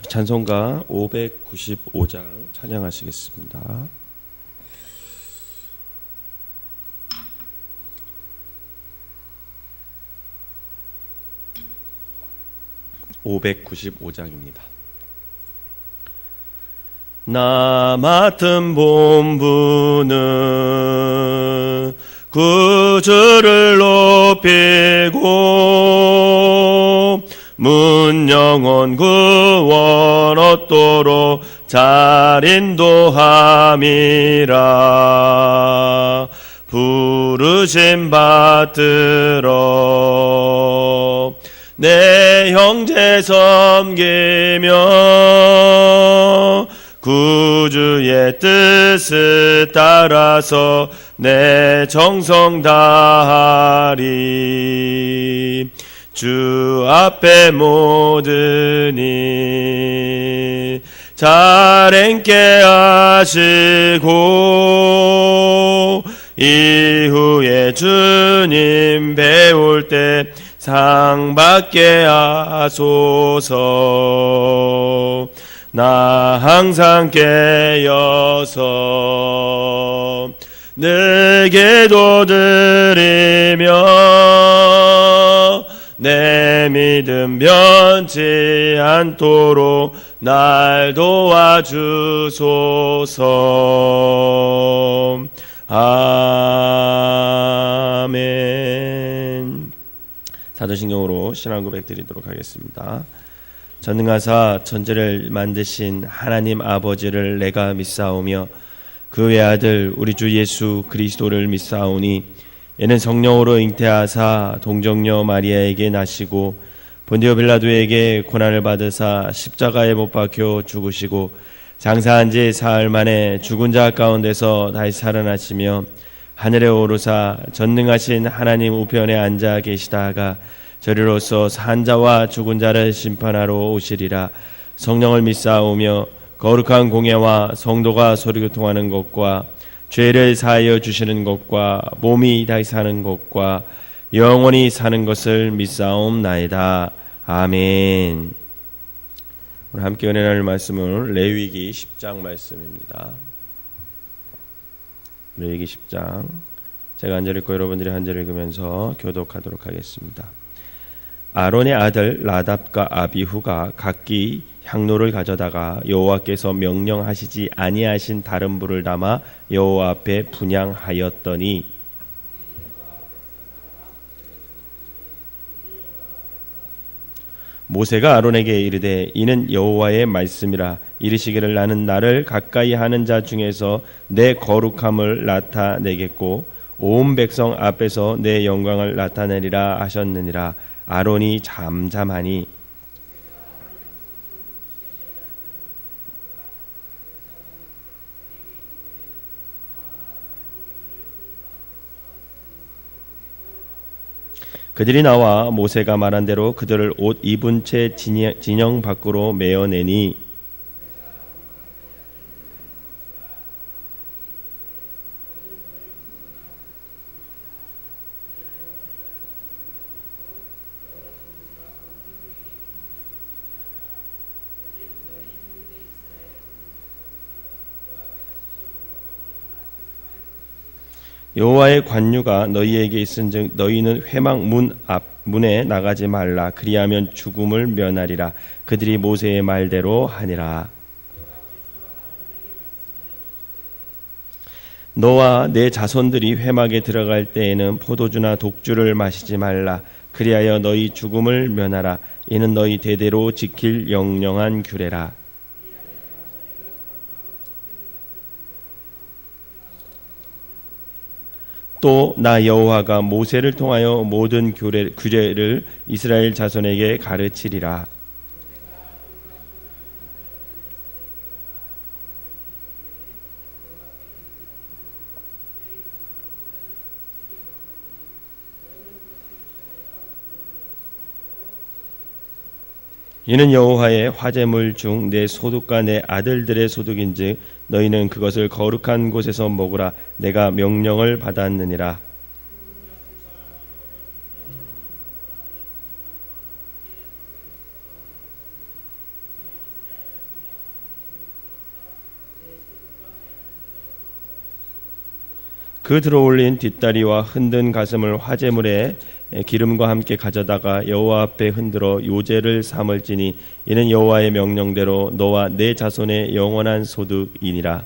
찬송가 595장 찬양하시겠습니다. 595장입니다. 나 맡은 본분은 구주를 높이고 문 영혼 구원 얻도록 잘 인도함이라. 부르심 받들어 내 형제 섬기며 구주의 뜻을 따라서 내 정성 다하리. 주 앞에 모든 일 잘 행케 하시고 이후에 주님 배울 때 상 받게 하소서. 나 항상 깨어서 늘 기도드리며 내 믿음 변치 않도록 날 도와주소서. 아멘. 사도신경으로 신앙 고백 드리도록 하겠습니다. 전능하사 천지를 만드신 하나님 아버지를 내가 믿사오며 그 외아들 우리 주 예수 그리스도를 믿사오니 이는 성령으로 잉태하사 동정녀 마리아에게 나시고 본디오 빌라도에게 고난을 받으사 십자가에 못 박혀 죽으시고 장사한 지 사흘 만에 죽은 자 가운데서 다시 살아나시며 하늘에 오르사 전능하신 하나님 우편에 앉아 계시다가 저리로서 산 자와 죽은 자를 심판하러 오시리라. 성령을 믿사오며 거룩한 공예와 성도가 소리교통하는 것과 죄를 사하여 주시는 것과 몸이 다시 사는 것과 영원히 사는 것을 믿사옵나이다. 아멘. 오늘 함께 은혜 나눌 말씀은 레위기 10장 말씀입니다. 레위기 10장 제가 한 절 읽고 여러분들이 한 절 읽으면서 교독하도록 하겠습니다. 아론의 아들 나답과 아비후가 각기 향로를 가져다가 여호와께서 명령하시지 아니하신 다른 불을 담아 여호와 앞에 분향하였더니 모세가 아론에게 이르되 이는 여호와의 말씀이라. 이르시기를 나는 나를 가까이 하는 자 중에서 내 거룩함을 나타내겠고 온 백성 앞에서 내 영광을 나타내리라 하셨느니라. 아론이 잠잠하니 그들이 나와 모세가 말한 대로 그들을 옷 입은 채 진영 밖으로 메어내니 여호와의 관유가 너희에게 있은즉 너희는 회막 문에 나가지 말라. 그리하면 죽음을 면하리라. 그들이 모세의 말대로 하니라. 너와 내 자손들이 회막에 들어갈 때에는 포도주나 독주를 마시지 말라. 그리하여 너희 죽음을 면하라. 이는 너희 대대로 지킬 영영한 규례라. 또 나 여호와가 모세를 통하여 모든 규례를 이스라엘 자손에게 가르치리라. 이는 여호와의 화제물 중 내 소득과 내 아들들의 소득인즉 너희는 그것을 거룩한 곳에서 먹으라. 내가 명령을 받았느니라. 그 들어올린 뒷다리와 흔든 가슴을 화제물에 기름과 함께 가져다가 여호와 앞에 흔들어 요제를 삼을지니 이는 여호와의 명령대로 너와 내 자손의 영원한 소득이니라.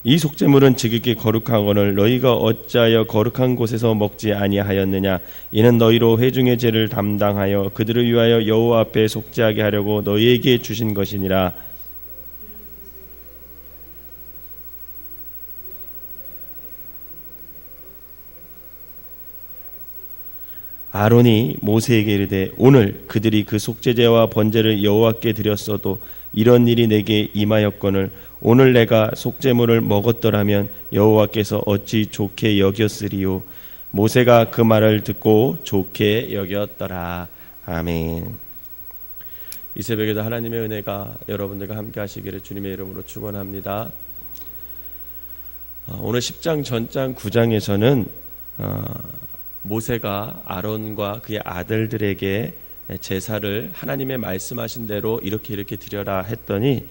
이 속죄물은 지극히 거룩하거늘 너희가 어찌하여 거룩한 곳에서 먹지 아니하였느냐. 이는 너희로 회중의 죄를 담당하여 그들을 위하여 여호와 앞에 속죄하게 하려고 너희에게 주신 것이니라. 아론이 모세에게 이르되 오늘 그들이 그 속죄제와 번제를 여호와께 드렸어도 이런 일이 내게 임하였거늘 오늘 내가 속죄물을 먹었더라면 여호와께서 어찌 좋게 여겼으리요. 모세가 그 말을 듣고 좋게 여겼더라. 아멘. 이 새벽에도 하나님의 은혜가 여러분들과 함께 하시기를 주님의 이름으로 축원합니다. 오늘 10장 전장 9장에서는 모세가 아론과 그의 아들들에게 제사를 하나님의 말씀하신 대로 이렇게 드려라 했더니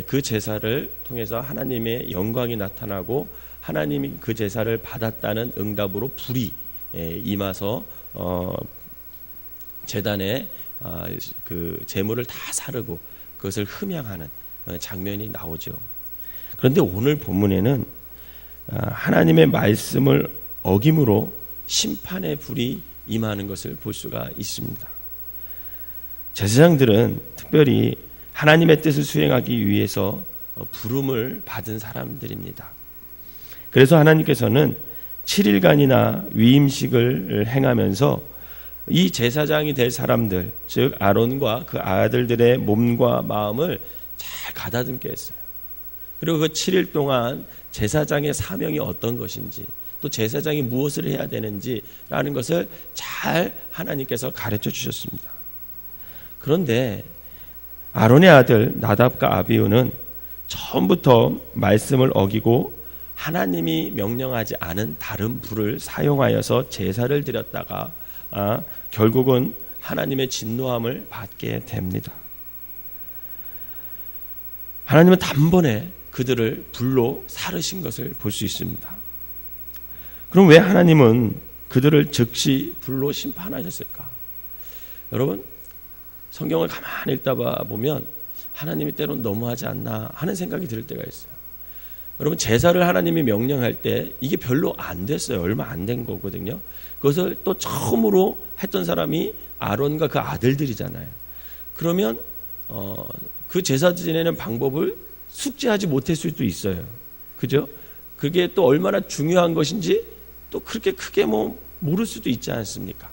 그 제사를 통해서 하나님의 영광이 나타나고 하나님이 그 제사를 받았다는 응답으로 불이 임하서 제단에 그 제물을 다 사르고 그것을 흠양하는 장면이 나오죠. 그런데 오늘 본문에는 하나님의 말씀을 어김으로 심판의 불이 임하는 것을 볼 수가 있습니다. 제사장들은 특별히 하나님의 뜻을 수행하기 위해서 부름을 받은 사람들입니다. 그래서 하나님께서는 7일간이나 위임식을 행하면서 이 제사장이 될 사람들, 즉 아론과 그 아들들의 몸과 마음을 잘 가다듬게 했어요. 그리고 그 7일 동안 제사장의 사명이 어떤 것인지, 또 제사장이 무엇을 해야 되는지라는 것을 잘 하나님께서 가르쳐 주셨습니다. 그런데 아론의 아들 나답과 아비후는 처음부터 말씀을 어기고 하나님이 명령하지 않은 다른 불을 사용하여서 제사를 드렸다가 결국은 하나님의 진노함을 받게 됩니다. 하나님은 단번에 그들을 불로 사르신 것을 볼 수 있습니다. 그럼 왜 하나님은 그들을 즉시 불로 심판하셨을까? 여러분, 성경을 가만히 읽다 보면 하나님이 때로는 너무하지 않나 하는 생각이 들 때가 있어요. 여러분, 제사를 하나님이 명령할 때 이게 별로 안 됐어요. 얼마 안 된 거거든요. 그것을 또 처음으로 했던 사람이 아론과 그 아들들이잖아요. 그러면 그 제사 지내는 방법을 숙지하지 못했을 수도 있어요. 그죠? 그게 또 얼마나 중요한 것인지 또 그렇게 크게 모를 수도 있지 않습니까?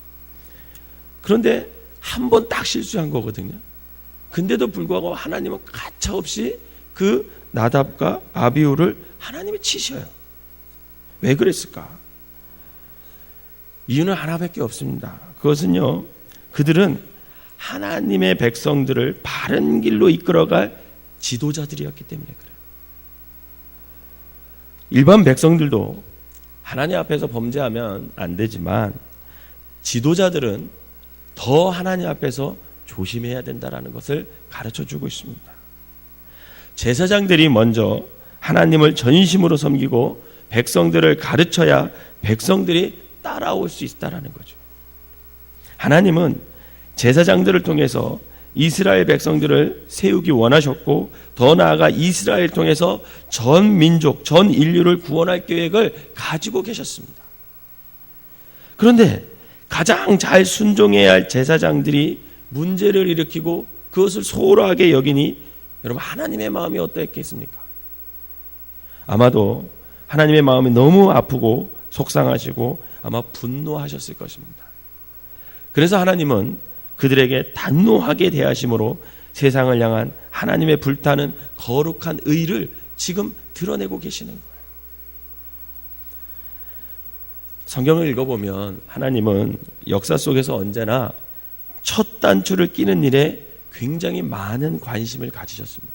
그런데 한 번 딱 실수한 거거든요. 근데도 불구하고 하나님은 가차없이 그 나답과 아비후를 하나님이 치셔요. 왜 그랬을까? 이유는 하나밖에 없습니다. 그것은요, 그들은 하나님의 백성들을 바른 길로 이끌어갈 지도자들이었기 때문에 그래요. 일반 백성들도 하나님 앞에서 범죄하면 안 되지만 지도자들은 더 하나님 앞에서 조심해야 된다는 것을 가르쳐주고 있습니다. 제사장들이 먼저 하나님을 전심으로 섬기고 백성들을 가르쳐야 백성들이 따라올 수 있다는 거죠. 하나님은 제사장들을 통해서 이스라엘 백성들을 세우기 원하셨고 더 나아가 이스라엘을 통해서 전 민족, 전 인류를 구원할 계획을 가지고 계셨습니다. 그런데 가장 잘 순종해야 할 제사장들이 문제를 일으키고 그것을 소홀하게 여기니 여러분, 하나님의 마음이 어떠했겠습니까? 아마도 하나님의 마음이 너무 아프고 속상하시고 아마 분노하셨을 것입니다. 그래서 하나님은 그들에게 단노하게 대하심으로 세상을 향한 하나님의 불타는 거룩한 의를 지금 드러내고 계시는 거예요. 성경을 읽어보면 하나님은 역사 속에서 언제나 첫 단추를 끼는 일에 굉장히 많은 관심을 가지셨습니다.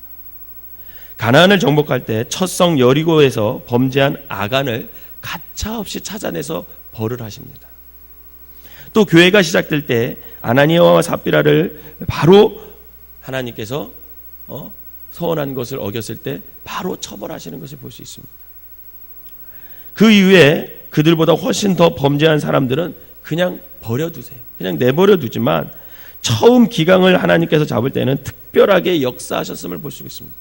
가나안을 정복할 때 첫 성 여리고에서 범죄한 아간을 가차없이 찾아내서 벌을 하십니다. 또 교회가 시작될 때 아나니아와 삽비라를 바로 하나님께서 서원한 것을 어겼을 때 바로 처벌하시는 것을 볼 수 있습니다. 그 이후에 그들보다 훨씬 더 범죄한 사람들은 그냥 버려두세요. 그냥 내버려 두지만 처음 기강을 하나님께서 잡을 때는 특별하게 역사하셨음을 볼 수 있습니다.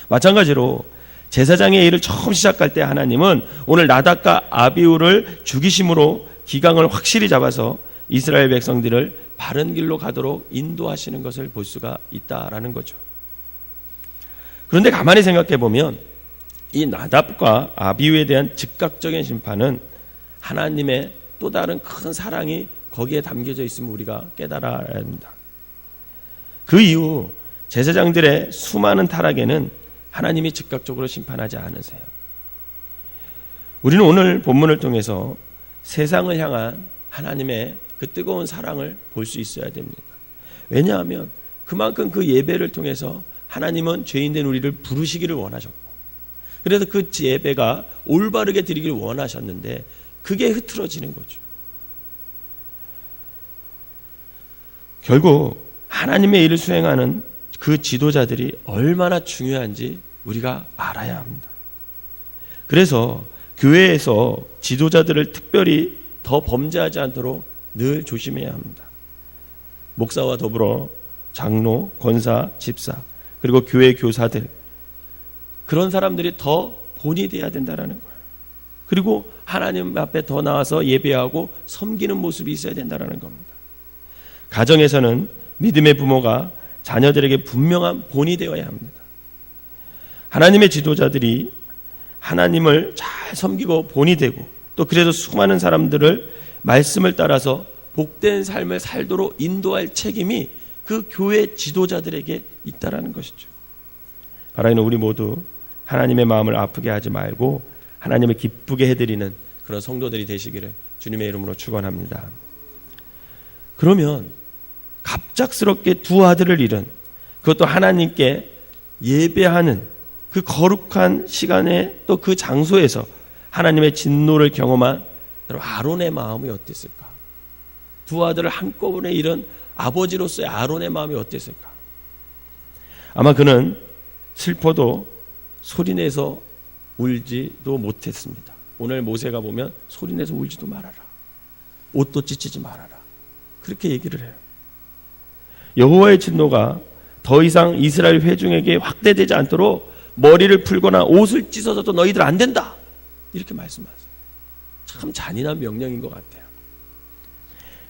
마찬가지로 제사장의 일을 처음 시작할 때 하나님은 오늘 나답과 아비후를 죽이심으로 기강을 확실히 잡아서 이스라엘 백성들을 바른 길로 가도록 인도하시는 것을 볼 수가 있다라는 거죠. 그런데 가만히 생각해 보면 이 나답과 아비후에 대한 즉각적인 심판은 하나님의 또 다른 큰 사랑이 거기에 담겨져 있음을 우리가 깨달아야 합니다. 그 이후 제사장들의 수많은 타락에는 하나님이 즉각적으로 심판하지 않으세요. 우리는 오늘 본문을 통해서 세상을 향한 하나님의 그 뜨거운 사랑을 볼 수 있어야 됩니다. 왜냐하면 그만큼 그 예배를 통해서 하나님은 죄인된 우리를 부르시기를 원하셨고, 그래서 그 예배가 올바르게 드리기를 원하셨는데 그게 흐트러지는 거죠. 결국 하나님의 일을 수행하는 그 지도자들이 얼마나 중요한지 우리가 알아야 합니다. 그래서 교회에서 지도자들을 특별히 더 범죄하지 않도록 늘 조심해야 합니다. 목사와 더불어 장로, 권사, 집사, 그리고 교회 교사들, 그런 사람들이 더 본이 돼야 된다는 거예요. 그리고 하나님 앞에 더 나와서 예배하고 섬기는 모습이 있어야 된다는 겁니다. 가정에서는 믿음의 부모가 자녀들에게 분명한 본이 되어야 합니다. 하나님의 지도자들이 하나님을 잘 섬기고 본이 되고, 또 그래서 수많은 사람들을 말씀을 따라서 복된 삶을 살도록 인도할 책임이 그 교회 지도자들에게 있다라는 것이죠. 바라는 우리 모두 하나님의 마음을 아프게 하지 말고 하나님을 기쁘게 해드리는 그런 성도들이 되시기를 주님의 이름으로 축원합니다. 그러면 갑작스럽게 두 아들을 잃은, 그것도 하나님께 예배하는 그 거룩한 시간에 또 그 장소에서 하나님의 진노를 경험한 아론의 마음이 어땠을까? 두 아들을 한꺼번에 잃은 아버지로서의 아론의 마음이 어땠을까? 아마 그는 슬퍼도 소리내서 울지도 못했습니다. 오늘 모세가 보면 소리내서 울지도 말아라, 옷도 찢지 말아라, 그렇게 얘기를 해요. 여호와의 진노가 더 이상 이스라엘 회중에게 확대되지 않도록 머리를 풀거나 옷을 찢어서도 너희들 안 된다, 이렇게 말씀하세요. 참 잔인한 명령인 것 같아요.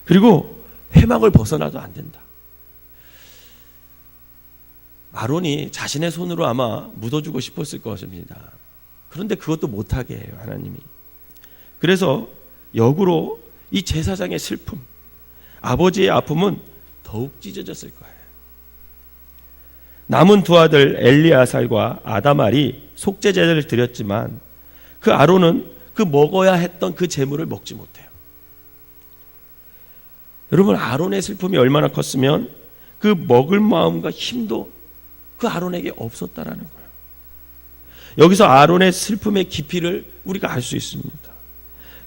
그리고 회막을 벗어나도 안 된다. 아론이 자신의 손으로 아마 묻어주고 싶었을 것입니다. 그런데 그것도 못하게 해요, 하나님이. 그래서 역으로 이 제사장의 슬픔, 아버지의 아픔은 더욱 찢어졌을 거예요. 남은 두 아들 엘리아살과 아다말이 속죄제를 드렸지만 그 아론은 그 먹어야 했던 그 제물을 먹지 못해요. 여러분, 아론의 슬픔이 얼마나 컸으면 그 먹을 마음과 힘도 그 아론에게 없었다라는 거예요. 여기서 아론의 슬픔의 깊이를 우리가 알 수 있습니다.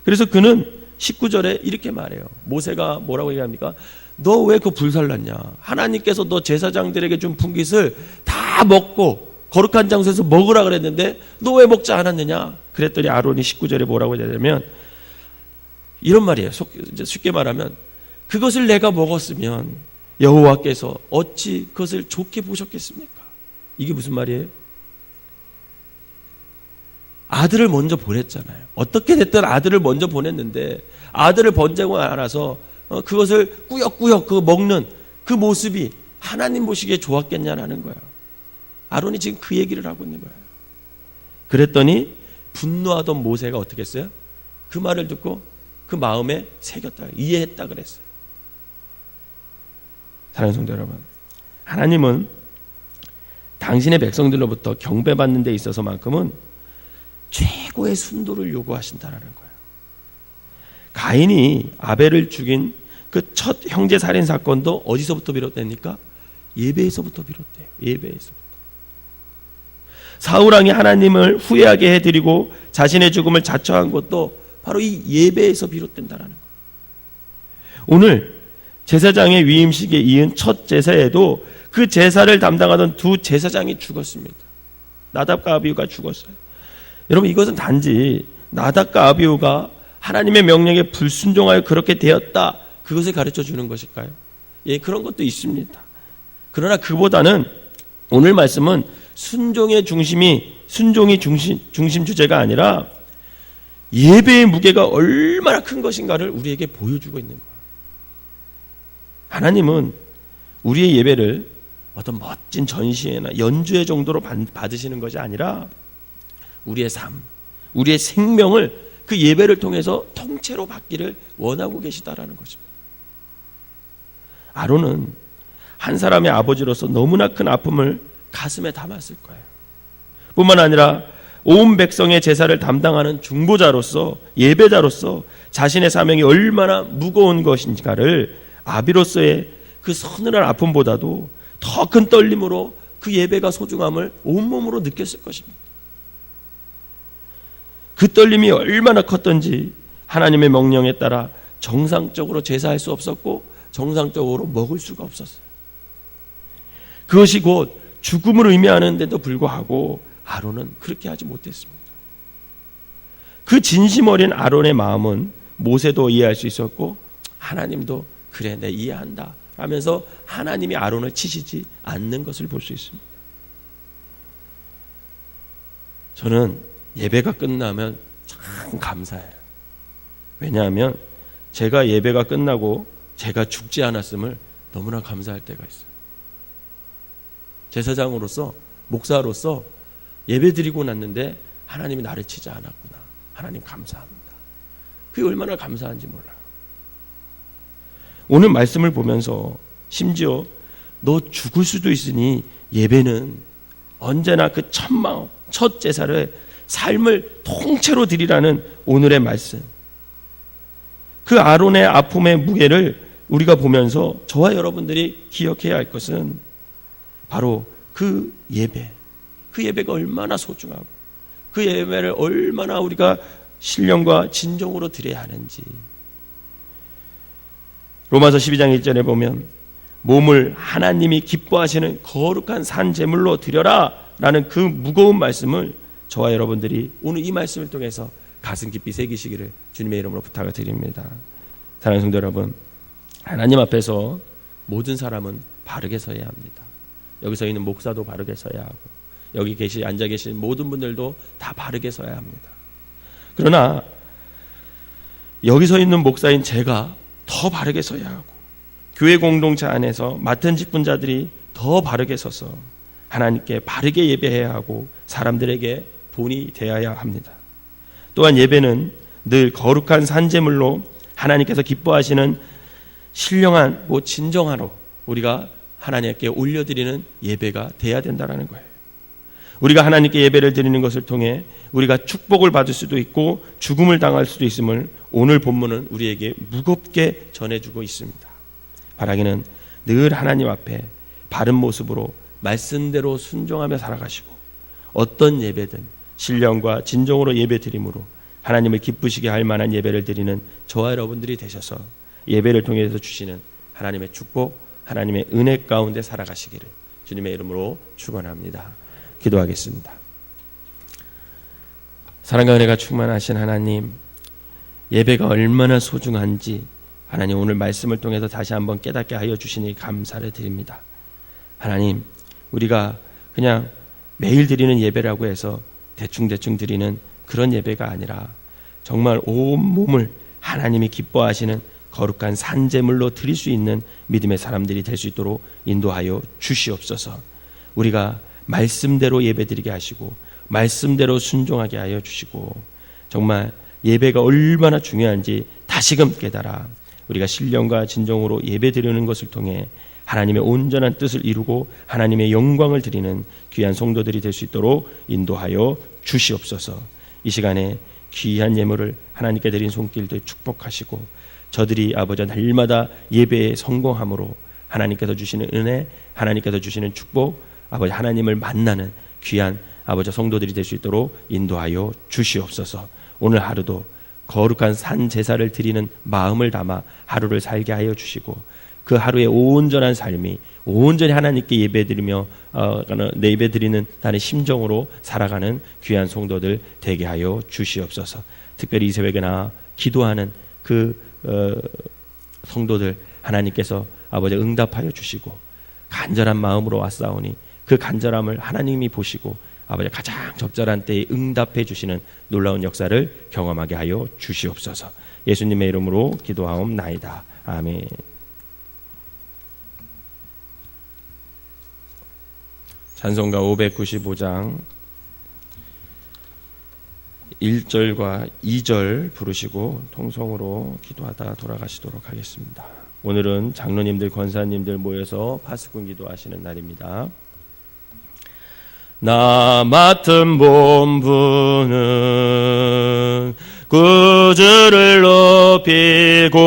그래서 그는 19절에 이렇게 말해요. 모세가 뭐라고 얘기합니까? 너 왜 그 불살랐냐? 하나님께서 너 제사장들에게 준 분깃을 다 먹고 거룩한 장소에서 먹으라 그랬는데 너 왜 먹지 않았느냐? 그랬더니 아론이 19절에 뭐라고 하냐면 이런 말이에요. 쉽게 말하면 그것을 내가 먹었으면 여호와께서 어찌 그것을 좋게 보셨겠습니까? 이게 무슨 말이에요? 아들을 먼저 보냈잖아요. 어떻게 됐든 아들을 먼저 보냈는데 아들을 번제고 알아서 그것을 꾸역꾸역 그 먹는 그 모습이 하나님 보시기에 좋았겠냐라는 거예요. 아론이 지금 그 얘기를 하고 있는 거예요. 그랬더니 분노하던 모세가 어떻게 했어요? 그 말을 듣고 그 마음에 새겼다, 이해했다 그랬어요. 사랑하는 성도 여러분, 하나님은 당신의 백성들로부터 경배받는 데 있어서만큼은 최고의 순도를 요구하신다는 거예요. 가인이 아벨을 죽인 그 첫 형제 살인 사건도 어디서부터 비롯됩니까? 예배에서부터 비롯돼요. 예배에서부터. 사울 왕이 하나님을 후회하게 해드리고 자신의 죽음을 자처한 것도 바로 이 예배에서 비롯된다는 거예요. 오늘 제사장의 위임식에 이은 첫 제사에도 그 제사를 담당하던 두 제사장이 죽었습니다. 나답과 아비후가 죽었어요. 여러분, 이것은 단지 나답과 아비후가 하나님의 명령에 불순종하여 그렇게 되었다, 그것을 가르쳐 주는 것일까요? 예, 그런 것도 있습니다. 그러나 그보다는 오늘 말씀은 순종이 중심 주제가 아니라 예배의 무게가 얼마나 큰 것인가를 우리에게 보여주고 있는 거예요. 하나님은 우리의 예배를 어떤 멋진 전시회나 연주회 정도로 받으시는 것이 아니라 우리의 삶, 우리의 생명을 그 예배를 통해서 통째로 받기를 원하고 계시다라는 것입니다. 아론은 한 사람의 아버지로서 너무나 큰 아픔을 가슴에 담았을 거예요. 뿐만 아니라 온 백성의 제사를 담당하는 중보자로서, 예배자로서 자신의 사명이 얼마나 무거운 것인가를 아비로서의 그 서늘한 아픔보다도 더 큰 떨림으로 그 예배가 소중함을 온몸으로 느꼈을 것입니다. 그 떨림이 얼마나 컸던지 하나님의 명령에 따라 정상적으로 제사할 수 없었고 정상적으로 먹을 수가 없었어요. 그것이 곧 죽음을 의미하는데도 불구하고 아론은 그렇게 하지 못했습니다. 그 진심 어린 아론의 마음은 모세도 이해할 수 있었고 하나님도 그래, 내 이해한다 하면서 하나님이 아론을 치시지 않는 것을 볼 수 있습니다. 저는 예배가 끝나면 참 감사해요. 왜냐하면 제가 예배가 끝나고 제가 죽지 않았음을 너무나 감사할 때가 있어요. 제사장으로서, 목사로서 예배 드리고 났는데 하나님이 나를 치지 않았구나. 하나님 감사합니다. 그게 얼마나 감사한지 몰라요. 오늘 말씀을 보면서 심지어 너 죽을 수도 있으니 예배는 언제나 그 첫 제사를 삶을 통째로 드리라는 오늘의 말씀. 그 아론의 아픔의 무게를 우리가 보면서 저와 여러분들이 기억해야 할 것은 바로 그 예배가 얼마나 소중하고 그 예배를 얼마나 우리가 신령과 진정으로 드려야 하는지. 로마서 12장 1절에 보면 몸을 하나님이 기뻐하시는 거룩한 산 제물로 드려라 라는 그 무거운 말씀을 저와 여러분들이 오늘 이 말씀을 통해서 가슴 깊이 새기시기를 주님의 이름으로 부탁을 드립니다. 사랑하는 성도 여러분, 하나님 앞에서 모든 사람은 바르게 서야 합니다. 여기서 있는 목사도 바르게 서야 하고 여기 앉아 계신 모든 분들도 다 바르게 서야 합니다. 그러나 여기서 있는 목사인 제가 더 바르게 서야 하고 교회 공동체 안에서 맡은 직분자들이 더 바르게 서서 하나님께 바르게 예배해야 하고 사람들에게 본이 되어야 합니다. 또한 예배는 늘 거룩한 산제물로 하나님께서 기뻐하시는 신령한 진정하로 우리가 하나님께 올려드리는 예배가 돼야 된다는 거예요. 우리가 하나님께 예배를 드리는 것을 통해 우리가 축복을 받을 수도 있고 죽음을 당할 수도 있음을 오늘 본문은 우리에게 무겁게 전해주고 있습니다. 바라기는 늘 하나님 앞에 바른 모습으로 말씀대로 순종하며 살아가시고 어떤 예배든 신령과 진정으로 예배 드림으로 하나님을 기쁘시게 할 만한 예배를 드리는 저와 여러분들이 되셔서 예배를 통해서 주시는 하나님의 축복, 하나님의 은혜 가운데 살아가시기를 주님의 이름으로 축원합니다. 기도하겠습니다. 사랑과 은혜가 충만하신 하나님, 예배가 얼마나 소중한지 하나님 오늘 말씀을 통해서 다시 한번 깨닫게 하여 주시니 감사를 드립니다. 하나님, 우리가 그냥 매일 드리는 예배라고 해서 대충 드리는 그런 예배가 아니라 정말 온 몸을 하나님이 기뻐하시는 거룩한 산제물로 드릴 수 있는 믿음의 사람들이 될 수 있도록 인도하여 주시옵소서. 우리가 말씀대로 예배드리게 하시고 말씀대로 순종하게 하여 주시고 정말 예배가 얼마나 중요한지 다시금 깨달아 우리가 신령과 진정으로 예배드리는 것을 통해 하나님의 온전한 뜻을 이루고 하나님의 영광을 드리는 귀한 성도들이 될 수 있도록 인도하여 주시옵소서. 이 시간에 귀한 예물을 하나님께 드린 손길들 축복하시고 저들이 아버지 날마다 예배에 성공함으로 하나님께서 주시는 은혜, 하나님께서 주시는 축복, 아버지 하나님을 만나는 귀한 아버지 성도들이 될 수 있도록 인도하여 주시옵소서. 오늘 하루도 거룩한 산 제사를 드리는 마음을 담아 하루를 살게 하여 주시고 그 하루의 온전한 삶이 온전히 하나님께 예배드리며 예배드리는 나의 심정으로 살아가는 귀한 성도들 되게 하여 주시옵소서. 특별히 이 새벽에나 기도하는 그 성도들 하나님께서 아버지 응답하여 주시고 간절한 마음으로 왔사오니 그 간절함을 하나님이 보시고 아버지 가장 적절한 때에 응답해 주시는 놀라운 역사를 경험하게 하여 주시옵소서. 예수님의 이름으로 기도하옵나이다. 아멘. 찬송가 595장 1절과 2절 부르시고 통성으로 기도하다 돌아가시도록 하겠습니다. 오늘은 장로님들, 권사님들 모여서 파수꾼 기도하시는 날입니다. 나 맡은 본분은 구주를 높이고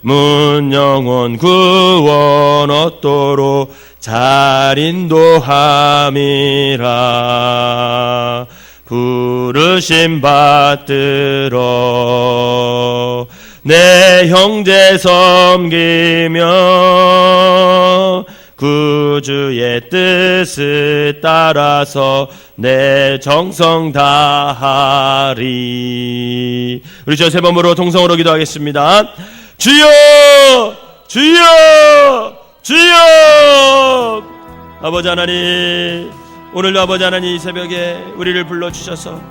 문 영혼 구원 얻도록 잘 인도함이라. 부르심 받들어 내 형제 섬기며 구주의 뜻을 따라서 내 정성 다하리. 우리 저 세 번으로 동성으로 기도하겠습니다. 주여 주여 주여. 아버지 하나님, 오늘도 아버지 하나님 이 새벽에 우리를 불러주셔서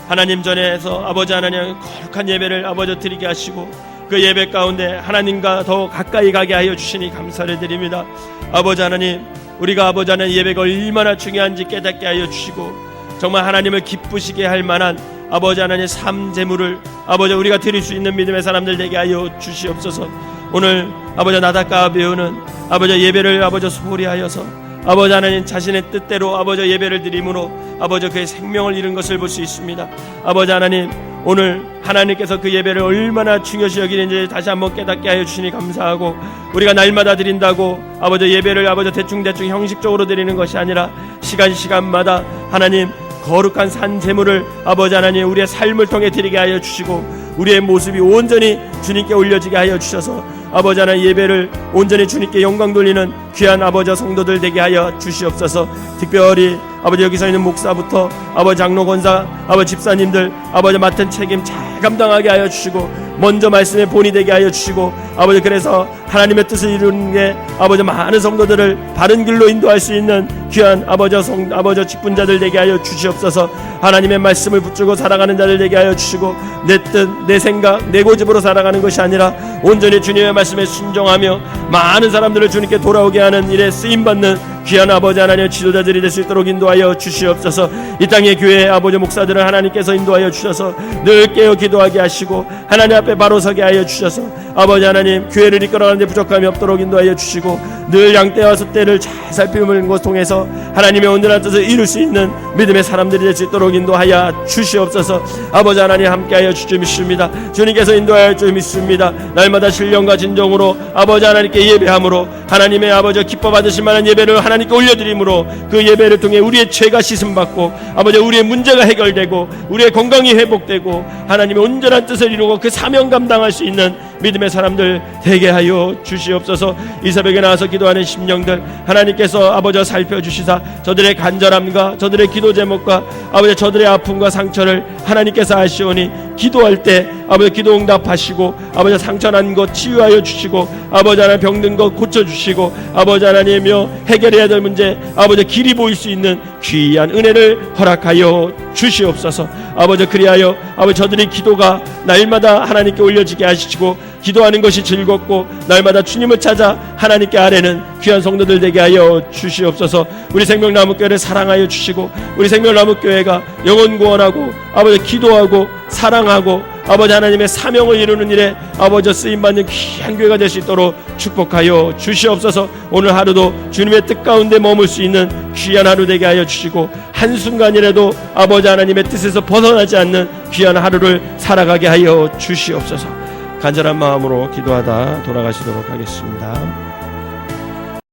하나님 전에서 아버지 하나님 거룩한 예배를 아버지 드리게 하시고 그 예배 가운데 하나님과 더 가까이 가게 하여 주시니 감사를 드립니다. 아버지 하나님, 우리가 아버지 하나님 예배가 얼마나 중요한지 깨닫게 하여 주시고 정말 하나님을 기쁘시게 할 만한 아버지 하나님 삶 제물을 아버지 우리가 드릴 수 있는 믿음의 사람들 되게 하여 주시옵소서. 오늘 아버지 나닷가 배우는 아버지 예배를 아버지 소홀히 하여서 아버지 하나님 자신의 뜻대로 아버지 예배를 드림으로 아버지 그의 생명을 잃은 것을 볼 수 있습니다. 아버지 하나님, 오늘 하나님께서 그 예배를 얼마나 중요시 여기는지 다시 한번 깨닫게 하여 주시니 감사하고 우리가 날마다 드린다고 아버지 예배를 아버지 대충 형식적으로 드리는 것이 아니라 시간마다 하나님 거룩한 산 제물을 아버지 하나님 우리의 삶을 통해 드리게 하여 주시고 우리의 모습이 온전히 주님께 올려지게 하여 주셔서 아버지 하나님 예배를 온전히 주님께 영광 돌리는 귀한 아버지 성도들 되게 하여 주시옵소서. 특별히 아버지 여기서 있는 목사부터 아버지 장로 권사 아버지 집사님들 아버지 맡은 책임 잘 감당하게 하여 주시고 먼저 말씀의 본이 되게 하여 주시고 아버지 그래서 하나님의 뜻을 이루는 게 아버지 많은 성도들을 바른 길로 인도할 수 있는 귀한 아버지 직분자들 되게 하여 주시옵소서. 하나님의 말씀을 붙들고 살아가는 자들 되게 하여 주시고 내 뜻, 내 생각, 내 고집으로 살아가는 것이 아니라 온전히 주님의 말씀에 순종하며 많은 사람들을 주님께 돌아오게 하는 일에 쓰임받는 귀한 아버지 하나님의 지도자들이 될 수 있도록 인도하여 주시옵소서. 이 땅의 교회의 아버지 목사들을 하나님께서 인도하여 주셔서 늘 깨어 기도하게 하시고 하나님 앞에 바로 서게 하여 주셔서 아버지 하나님 교회를 이끌어가는 데 부족함이 없도록 인도하여 주시고 늘 양떼와 숫대를 잘 살피는 것을 통해서 하나님의 온전한 뜻을 이룰 수 있는 믿음의 사람들이 될 수 있도록 인도하여 주시옵소서. 아버지 하나님 함께하여 주주 믿습니다. 주님께서 인도하여 주 믿습니다. 날마다 신령과 진정으로 아버지 하나님께 예배함으로 하나님의 아버지 기뻐 받으실 만한 예배를 하나님께 올려드림으로 그 예배를 통해 우리의 죄가 씻음받고 아버지 우리의 문제가 해결되고 우리의 건강이 회복되고 하나님의 온전한 뜻을 이루고 그 사명 감당할 수 있는 믿음의 사람들 되게 하여 주시옵소서. 이 새벽에 나와서 기도하는 심령들 하나님께서 아버지 살펴주시사 저들의 간절함과 저들의 기도 제목과 아버지 저들의 아픔과 상처를 하나님께서 아시오니 기도할 때 아버지 기도 응답하시고 아버지 상처난 것 치유하여 주시고 아버지 하나님 병든 것 고쳐주시고 아버지 하나님이여 해결해야 될 문제 아버지 길이 보일 수 있는 귀한 은혜를 허락하여 주시옵소서. 아버지 그리하여 아버지 저들의 기도가 날마다 하나님께 올려지게 하시고 기도하는 것이 즐겁고 날마다 주님을 찾아 하나님께 아뢰는 귀한 성도들 되게 하여 주시옵소서. 우리 생명나무교회를 사랑하여 주시고 우리 생명나무교회가 영혼 구원하고 아버지 기도하고 사랑하고 아버지 하나님의 사명을 이루는 일에 아버지 쓰임받는 귀한 교회가 될 수 있도록 축복하여 주시옵소서. 오늘 하루도 주님의 뜻 가운데 머물 수 있는 귀한 하루 되게 하여 주시고 한순간이라도 아버지 하나님의 뜻에서 벗어나지 않는 귀한 하루를 살아가게 하여 주시옵소서. 간절한 마음으로 기도하다 돌아가시도록 하겠습니다.